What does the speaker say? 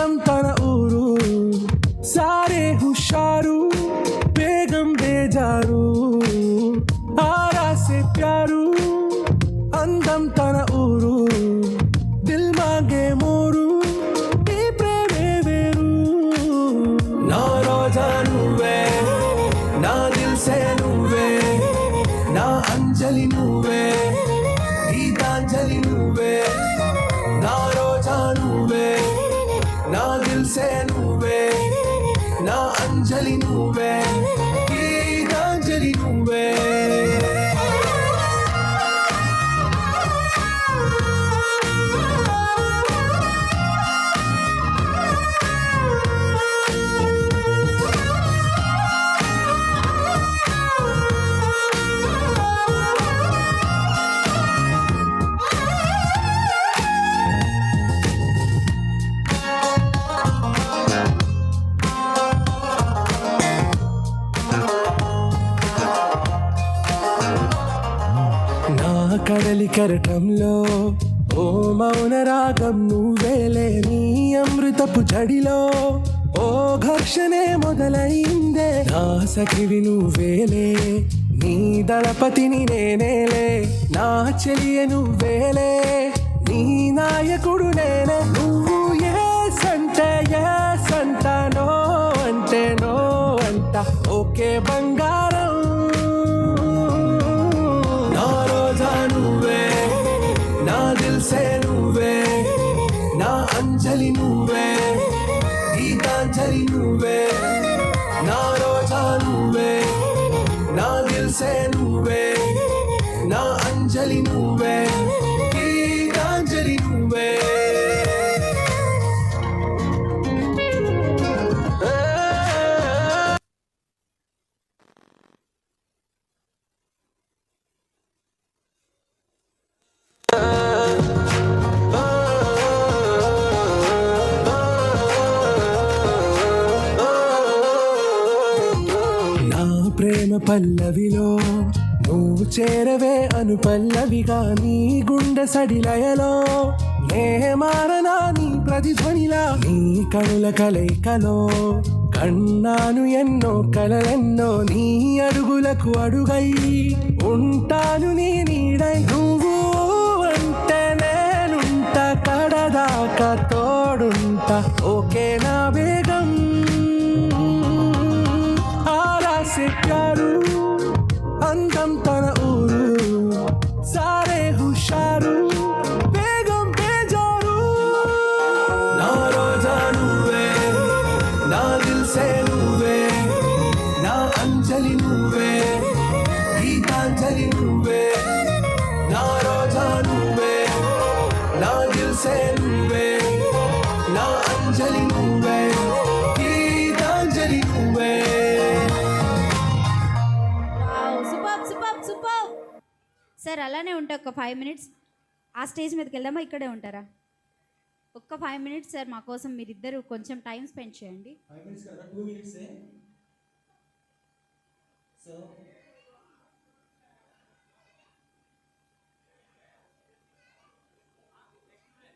అందం తన ఊరు సారే హుషారు బేగం బేజారు ఆరా సే ప్యారు అందం తన ఊరు దిల్ మాంగే మోరు ఈ ప్రేమే వేరు నా రోజా నువ్వే నా దిల్ సే నువ్వే నా అంజలి నువ్వే గీతాంజలి నువ్వే నా రోజా నువ్వే నా దిల్ సే నువ్వే నా అంజలి నువ్వే గీతాంజలి నువ్వే కడలి కెరటంలో ఓ మౌన రాగం నువ్వేలే నీ అమృతపు జడిలో ఓ ఘర్షణే మొదలైందే నా సఖివి నువ్వేలే నీ దళపతిని నేనేలే నా చెలియ నువ్వేలే నీ నాయకుడు నేనే నువ్వు ఏ సంట నో అంటే నో అంట ఓకే బంగారం నువ్వే నా అంజలి నువ్వే గీతాంజలి నువ్వే నా రోజా నువ్వే నా దిల్ సే నువ్వే నా అంజలి నువ్వే గీతాంజలి నువ్వే ప్రేమ పల్లవిలో నువ్వు చేరవే అను పల్లవిగా నీ గుండె సడిలయలో నే మారనా నీ ప్రతిధ్వనిలా నీ కనుల కలయికలో కన్నాను ఎన్నో కలలెన్నో నీ అడుగులకు అడుగై ఉంటాను నీ నీడై నువ్వు అంటే నేనుంట కడదాకా తోడుంట ఓకే నా బేగం से प्यारू అందం తన ఊరు సారే హుషారు బేగం బేజారు నా రోజా నువ్వే నా దిల్ సే నువ్వే నా అంజలి నువ్వే గీతాంజలి నువ్వే నా రోజా నువ్వే నా దిల్ సే నువ్వే నా అంజలి నువ్వే గీతాంజలి నువ్వే సార్ అలానే ఉంటా ఒక 5 మినిట్స్ ఆ స్టేజ్ మీదకి వెళ్దామా ఇక్కడే ఉంటారా ఒక్క 5 మినిట్స్ సార్ మా కోసం మీరిద్దరు కొంచెం టైం స్పెండ్ చేయండి 5 మినిట్స్ కదా 2 మినిట్స్ సో